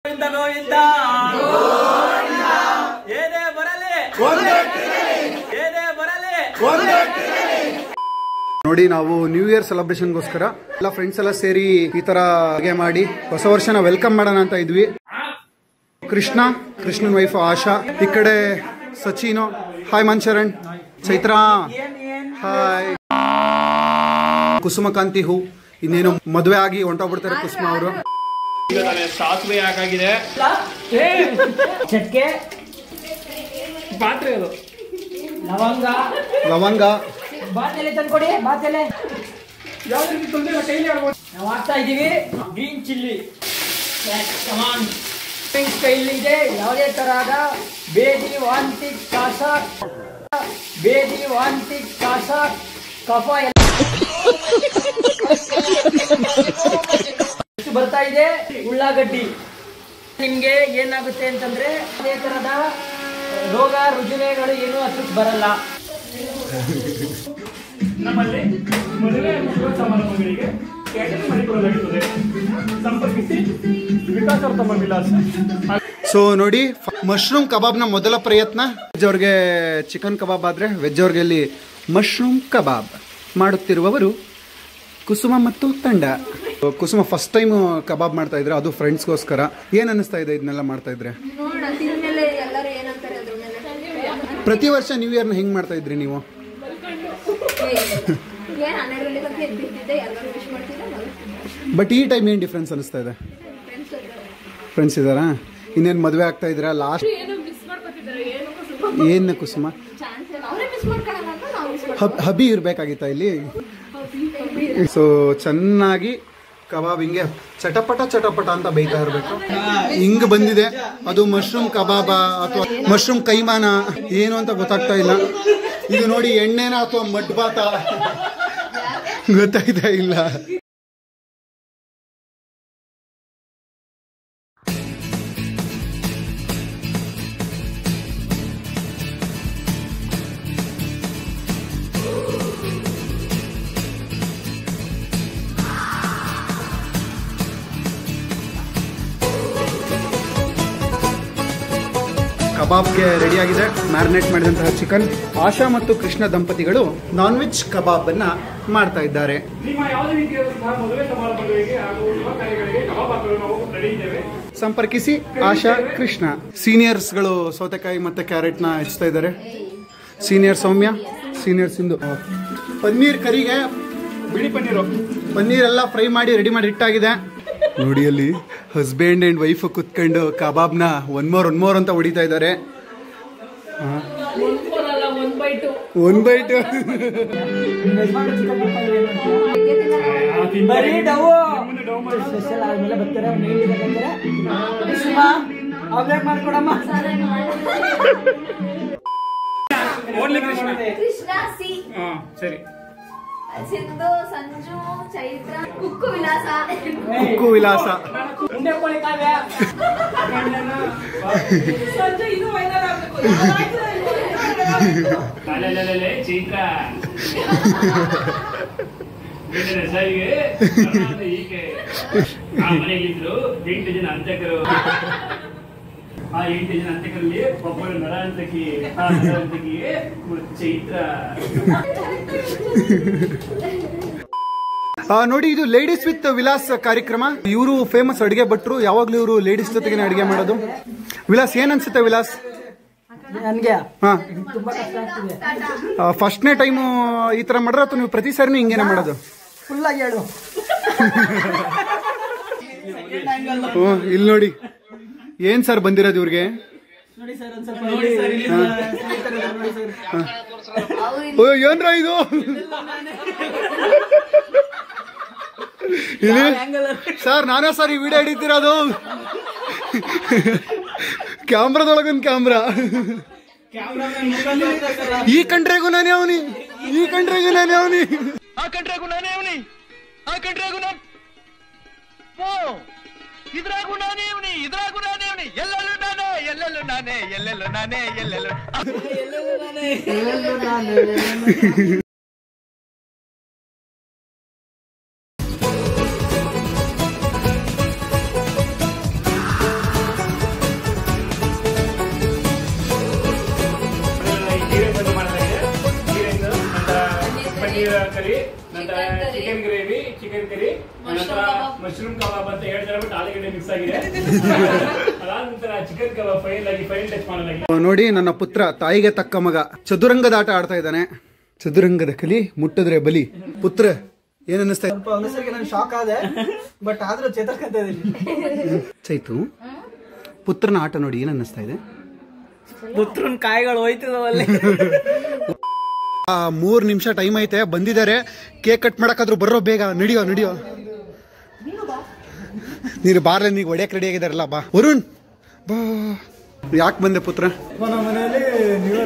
ಗೋವಿಂದ ಏನೇ ಬರಲಿ ಏನೇ ಬರಲಿ. ನೋಡಿ, ನಾವು ನ್ಯೂ ಇಯರ್ ಸೆಲೆಬ್ರೇಷನ್ಗೋಸ್ಕರ ಎಲ್ಲ ಫ್ರೆಂಡ್ಸ್ ಎಲ್ಲ ಸೇರಿ ಈ ತರ ಅಡುಗೆ ಮಾಡಿ ಹೊಸ ವರ್ಷನ ವೆಲ್ಕಮ್ ಮಾಡೋಣ ಅಂತ ಇದ್ವಿ. ಕೃಷ್ಣನ್ ವೈಫ್ ಆಶಾ, ಈ ಕಡೆ ಸಚಿನು, ಹಾಯ್ ಮನ್ಶರಣ್, ಚೈತ್ರ ಹಾಯ್, ಕುಸುಮಕಾಂತಿ ಹೂ, ಇನ್ನೇನು ಮದುವೆ ಆಗಿ ಹೊಂಟೋಗ್ಬಿಡ್ತಾರೆ ಕುಸುಮ ಅವರು. ಸಾಸಿವೆ ಹಾಕಾಗಿದೆ, ಚಕ್ಕೆ, ಪಾತ್ರೆ, ಅದು ಲವಂಗ ಬಾತೆಲೆ ತಂದ್ಕೊಡಿ. ಬಾತೆಲೆ ನಾವು ಹಾಕ್ತಾ ಇದೀವಿ. ಗ್ರೀನ್ ಚಿಲ್ಲಿ ಸ್ಟೈಲ್ ಇದೆ. ಯಾವುದೇ ತರಹದ ಬೇದಿ ವಾಂತಿ ಕಾಸ ಕಫ ಬರ್ತಾ ಇದೆ. ಉಳ್ಳಾಗಡ್ಡಿ ನಿಮ್ಗೆ ಏನಾಗುತ್ತೆ ಅಂತಂದ್ರೆ ಅದೇ ತರದ ರೋಗ ರುಜಿನಗಳು ಏನು ಅಷ್ಟು ಬರಲ್ಲ. ನಮ್ಮಲ್ಲಿ ಮದುವೆ ಸಮಾರಂಭಗಳಿಗೆ ಕ್ಯಾಟರಿಂಗ್ ಮಾಡಿಕೊಡಲಾಗುತ್ತದೆ. ಸಂಪರ್ಕಿಸಿ ವಿಕಾಸ್ ಅವ್ರ ತಮ್ಮ ವಿಲಾಸ. ಸೊ ನೋಡಿ, ಮಶ್ರೂಮ್ ಕಬಾಬ್ನ ಮೊದಲ ಪ್ರಯತ್ನ. ವೆಜ್ ಅವ್ರಿಗೆ ಚಿಕನ್ ಕಬಾಬ್ ಆದ್ರೆ ವೆಜ್ ಅವ್ರಿಗೆ ಇಲ್ಲಿ ಮಶ್ರೂಮ್ ಕಬಾಬ್ ಮಾಡುತ್ತಿರುವವರು ಕುಸುಮ ಮತ್ತು ತಂಡ. ಕುಸುಮ ಫಸ್ಟ್ ಟೈಮ್ ಕಬಾಬ್ ಮಾಡ್ತಾ ಇದ್ರೆ, ಅದು ಫ್ರೆಂಡ್ಸ್ಗೋಸ್ಕರ. ಏನ್ ಅನಿಸ್ತಾ ಇದೆ ಇದನ್ನೆಲ್ಲ ಮಾಡ್ತಾ ಇದ್ರೆ? ಪ್ರತಿ ವರ್ಷ ನ್ಯೂ ಇಯರ್ನ ಹೆಂಗ್ ಮಾಡ್ತಾ ಇದ್ರಿ ನೀವು? ಬಟ್ ಈ ಟೈಮ್ ಏನ್ ಡಿಫ್ರೆನ್ಸ್ ಅನಿಸ್ತಾ ಇದೆ? ಫ್ರೆಂಡ್ಸ್ ಇದಾರಾ? ಇನ್ನೇನು ಮದುವೆ ಆಗ್ತಾ ಇದ್ದೀರಾ? ಲಾಸ್ಟ್ ಏನು ಕುಸುಮ ಹಬಿ ಇರ್ಬೇಕಾಗಿತ್ತ ಇಲ್ಲಿ? ಸೊ ಚೆನ್ನಾಗಿ ಕಬಾಬ್ ಹಿಂಗೆ ಚಟಪಟ ಅಂತ ಬೇಯ್ತಾ ಇರಬೇಕು. ಹಿಂಗ್ ಬಂದಿದೆ. ಅದು ಮಶ್ರೂಮ್ ಕಬಾಬ ಅಥವಾ ಮಶ್ರೂಮ್ ಕೈಮಾನ ಏನು ಅಂತ ಗೊತ್ತಾಗ್ತಾ ಇಲ್ಲ. ಇದು ನೋಡಿ, ಎಣ್ಣೆನ ಅಥವಾ ಮಡ್ ಬಾತ ಗೊತ್ತಾಗ್ತಾ ಇಲ್ಲ. ಕಬಾಬ್ಗೆ ರೆಡಿಯಾಗಿದೆ ಮ್ಯಾರಿನೇಟ್ ಮಾಡಿದಂತಹ ಚಿಕನ್. ಆಶಾ ಮತ್ತು ಕೃಷ್ಣ ದಂಪತಿಗಳು ನಾನ್ ವೆಜ್ ಕಬಾಬ್ ಅನ್ನ ಮಾಡ್ತಾ ಇದ್ದಾರೆ. ಸಂಪರ್ಕಿಸಿ ಆಶಾ ಕೃಷ್ಣ. ಸೀನಿಯರ್ಸ್ಗಳು ಸೌತೆಕಾಯಿ ಮತ್ತೆ ಕ್ಯಾರೆಟ್ ನ ಹೆಚ್ಚುತ್ತಾ ಇದ್ದಾರೆ. ಸೀನಿಯರ್ ಸೌಮ್ಯ, ಸೀನಿಯರ್ ಸಿಂಧು. ಪನ್ನೀರ್ ಕರಿಗೆ ಬಿಳಿ ಪನ್ನೀರ್ ಎಲ್ಲ ಫ್ರೈ ಮಾಡಿ ರೆಡಿ ಮಾಡಿ ಇಟ್ಟಾಗಿದೆ. ನೋಡಿ, ಅಲ್ಲಿ ಹಸ್ಬೆಂಡ್ ಅಂಡ್ ವೈಫ್ ಕುತ್ಕೊಂಡು ಕಬಾಬ್ನ ಒನ್ ಮೋರ್ ಅಂತ ಹೊಡಿತಾ ಇದ್ದಾರೆ. ಒನ್ ಬೈಟ್ ಸರಿ. ಸಿಂಧು, ಸಂಜು, ಚೈತ್ರ, ಕುಕ್ಕು ವಿಲಾಸ. ಚೈತ್ರ ಮನೆಯಲ್ಲಿದ್ರು 8 ಜನ ಅಂತಕರು. ಆ 8 ಜನ ಅಂತಕರಲ್ಲಿ ಒಬ್ಬರು ನರಾಂತಕಿ. ಆ ನರಾಂತಕಿ ಚೈತ್ರ. ನೋಡಿ, ಇದು ಲೇಡೀಸ್ ವಿತ್ ವಿಲಾಸ್ ಕಾರ್ಯಕ್ರಮ. ಇವರು ಫೇಮಸ್ ಅಡಿಗೆ ಭಟ್ರು. ಯಾವಾಗ್ಲೂ ಇವರು ಲೇಡೀಸ್ ಜೊತೆಗೆ ಅಡಿಗೆ ಮಾಡೋದು. ವಿಲಾಸ್, ಏನ್ ಅನ್ಸುತ್ತೆ ವಿಲಾಸ್? ಫಸ್ಟ್ನೇ ಟೈಮು ಈ ತರ ಮಾಡ್ರ ಅಥವಾ ನೀವು ಪ್ರತಿ ಸಾರಿನೂ ಹಿಂಗೇನೆ ಮಾಡೋದು? ಇಲ್ಲಿ ನೋಡಿ, ಏನ್ ಸರ್ ಬಂದಿರೋದು ಇವ್ರಿಗೆ? ಏನ್ರ ಇದು? ಸರ್ ನಾನೇ ಸರ್ ಈ ವಿಡಿಯೋ ಹಿಡಿತಿರೋದು. ಕ್ಯಾಮ್ರಾದೊಳಗೊಂದು ಕ್ಯಾಮ್ರಾ. ಈ ಕಂಟ್ರಿಗೂ ನಾನೇ ಅವನಿ, ಈ ಕಂಟ್ರಿಗೂ ನಾನೇ ಅವನಿ, ಆ ಕಂಟ್ರಿಗೂ ನಾನೇ ಅವನಿ, ಆ ಕಂಟ್ರಿಗೂ ನಾನು, ಇದ್ರಾಗೂ ನಾನೇ ಅವನಿ, ಇದ್ರಾಗೂ ನಾನೇ ಅವನಿ, ಎಲ್ಲೆಲ್ಲೂ ನಾನೇ, ಎಲ್ಲೆಲ್ಲೂ ನಾನೇ, ಎಲ್ಲೆಲ್ಲೂ ನಾನೇ, ಎಲ್ಲೆಲ್ಲೂ ನಾನೇ. ಕರಿ, ನಂತರ ಚಿಕನ್ ಗ್ರೇವಿ, ಚಿಕನ್ ಕರಿ, ನಂತರ ಮಶ್ರೂಮ್ ಕಬಾಬ್ ಅಂತ 2 ತರ ಬಿಟ್ಟು ಆಲೂಗಡ್ಡೆ ಮಿಕ್ಸ್ ಆಗಿದೆ. ಅದಾದ ನಂತರ ಚಿಕನ್ ಕಬಾಬ್ ಫೈನಲ್ ಟಚ್ ಮಾಡಲಾಗಿದೆ. ನೋಡಿ, ನನ್ನ ಪುತ್ರ ತಾಯಿಗೆ ತಕ್ಕ ಮಗ ಚದುರಂಗದ ಆಟ ಆಡ್ತಾ ಇದ್ದಾನೆ. ಚದುರಂಗದ ಕಲಿ ಮುಟ್ಟಿದ್ರೆ ಬಲಿ. ಪುತ್ರ ಏನ್ ಅನ್ನಿಸ್ತಾ ಇದೆ? ನಾನು ಶಾಕ್ ಆದೆ, ಬಟ್ ಆದ್ರೂ ಚೇತರ್ಕಂತ ಇದೀನಿ. ಚೈತು, ಪುತ್ರನ ಆಟ ನೋಡಿ ಏನ್ ಅನ್ನಿಸ್ತಾ ಇದೆ? ಪುತ್ರನ್ ಕಾಯಿಗಳು ಹೋಯ್ತದವಲ್ಲಿ. 3 ನಿಮಿಷ ಟೈಮ್ ಐತೆ, ಬಂದಿದ್ದಾರೆ. ಕೇಕ್ ಕಟ್ ಮಾಡಕ್ಕಾದ್ರೂ ಬರ್ರೋ, ಬೇಗ ನಡಿಯೋ. ನೀನು ಬಾರ್ಲೆ, ನೀಗ ಹೊಡ್ಯಕ್ ರೆಡಿ ಆಗಿದಾರಲ್ಲ, ಬಾ. ವರುಣ್ ಬಾ. ಯಾಕೆ ಬಂದೆ ಪುತ್ರ?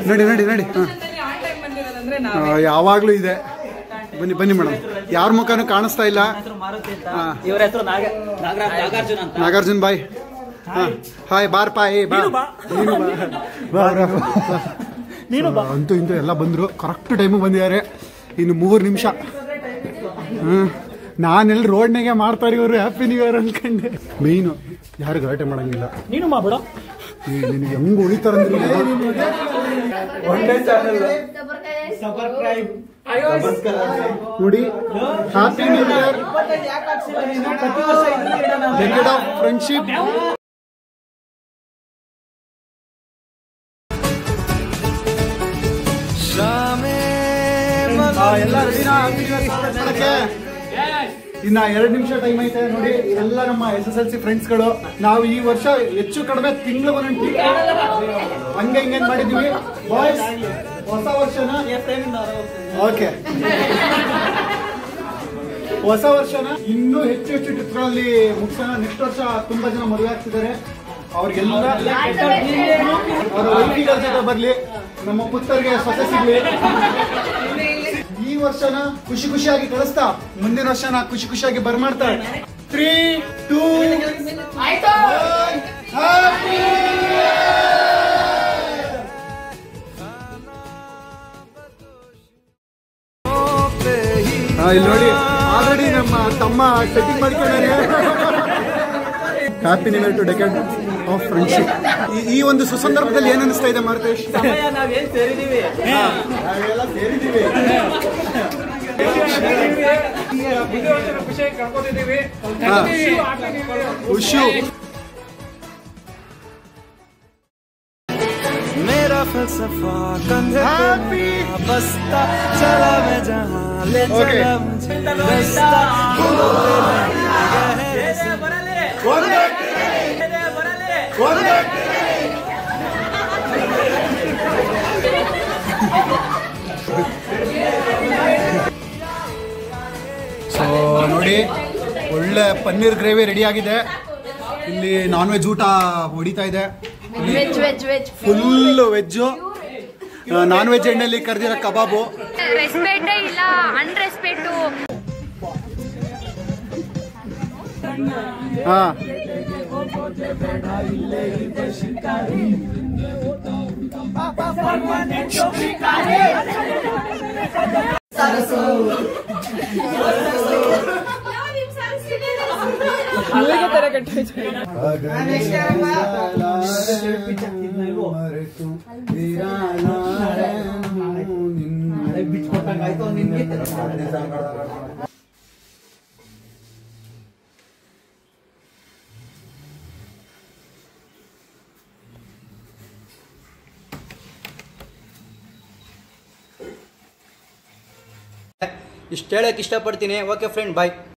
ನಡಿ. ಯಾವಾಗ್ಲೂ ಇದೆ. ಬನ್ನಿ ಮೇಡಮ್. ಯಾರ ಮುಖನೂ ಕಾಣಿಸ್ತಾ ಇಲ್ಲ. ಇವ್ರ ಹೆಸರು ನಾಗಾರ್ಜುನ್ ಬಾಯ್. ಹಾಯ್, ಬಾರ್ ಪಾಯ್, ಅಂತೂ ಇಂತೂ ಎಲ್ಲ ಬಂದ್ರು. ಕರೆಕ್ಟ್ ಟೈಮಿಗೆ ಬಂದಿದ್ದಾರೆ. ಇನ್ನು 3 ನಿಮಿಷ. ನಾನೆಲ್ಲ ರೋಡ್ನಾಗೆ ಮಾಡ್ತಾರೆ ಇವರು. ಹ್ಯಾಪಿ ನ್ಯೂ ಇಯರ್ ಅನ್ಕೊಂಡೆ. ಮೇಯ್ನು ಯಾರು ಗಲಾಟೆ ಮಾಡಂಗಿಲ್ಲ. ನೀನು ಮಾಡ್ಬೇಡ. ನಿನಗೆ ಹೆಂಗ್ ಉಳಿತಾರಂದ್ರೆ ನೋಡಿ. Happy new year, decade of friendship. ಎಲ್ಲ ರೆಡಿನಾ? ಇನ್ನ 2 ನಿಮಿಷ ಟೈಮ್ ಐತೆ. ನೋಡಿ, ಎಲ್ಲ ನಮ್ಮ SSLC ಫ್ರೆಂಡ್ಸ್ಗಳು. ನಾವು ಈ ವರ್ಷ ಹೆಚ್ಚು ಕಡಿಮೆ ತಿಂಗಳು ಒಂದೊಂದು ಹಂಗೆ ಹಿಂಗೇನ್ ಮಾಡಿದ್ವಿ. ಬಾಯ್ಸ್, ಹೊಸ ವರ್ಷನ ಓಕೆ, ಹೊಸ ವರ್ಷನ ಇನ್ನೂ ಹೆಚ್ಚು ಟ್ರಿಪ್ಗಳಲ್ಲಿ ಮುಗಿಸೋಣ. ನೆಕ್ಸ್ಟ್ ವರ್ಷ ತುಂಬಾ ಜನ ಮದುವೆ ಆಗ್ತಿದ್ದಾರೆ. ಅವ್ರಿಗೆಲ್ಲ ಅವರ ವೈಫಿಗಳ ಜೊತೆ ಬರ್ಲಿ, ನಮ್ಮ ಪುತ್ರರಿಗೆ ಸೊಸೆ ಸಿಗ್ಲಿ. ಈ ವರ್ಷನ ಖುಷಿಯಾಗಿ ಕಳಿಸ್ತಾ ಮುಂದಿನ ವರ್ಷನ ಖುಷಿಯಾಗಿ ಬರ್ಮಾಡ್ತಾರೆ. 3, 2, 1 ಇಲ್ಲಿ ನೋಡಿ, ಆಲ್ರೆಡಿ ನಮ್ಮ ತಮ್ಮ ಸೆಟ್ಟಿಂಗ್ ಮಾಡ್ಕೊಂಡಾರೆ. Happy new year to decade of friendship. ಈ ಒಂದು ಸುಸಂದರ್ಭದಲ್ಲಿ ಏನ್ ಅನಿಸ್ತಾ ಇದೆ ಮಾರುತೇಶ್? ನಾವೇನ್ ಸೇರಿದೀವಿ, ನಾವೆಲ್ಲ ಸೇರಿದೀವಿ. ಖುಷಿಯಾಗಿ ಕಳ್ಕೊತಿದ್ದೀವಿ. ಖುಷಿ. मेरा फलसफा कंधे पे बसता चला मैं जहां ले चला मुझे रास्ता ಸೊ ನೋಡಿ, ಒಳ್ಳೆ ಪನ್ನೀರ್ ಗ್ರೇವಿ ರೆಡಿ ಆಗಿದೆ. ಇಲ್ಲಿ ನಾನ್ ವೆಜ್ ಊಟ ಹೊಡಿತಾ ಇದೆ. ಫುಲ್ ವೆಜ್ಜು, ನಾನ್ ವೆಜ್ ಎಣ್ಣೆಲಿ ಕರ್ದಿರೋ ಕಬಾಬು. ರೆಸ್ಪೆಕ್ಟ್ ಇಲ್ಲ, ಅನ್ರೆಸ್ಪೆಕ್ಟ್. ಹಾ, ಇಷ್ಟು ಹೇಳಕ್ ಇಷ್ಟಪಡ್ತೀನಿ. ಓಕೆ ಫ್ರೆಂಡ್, ಬಾಯ್.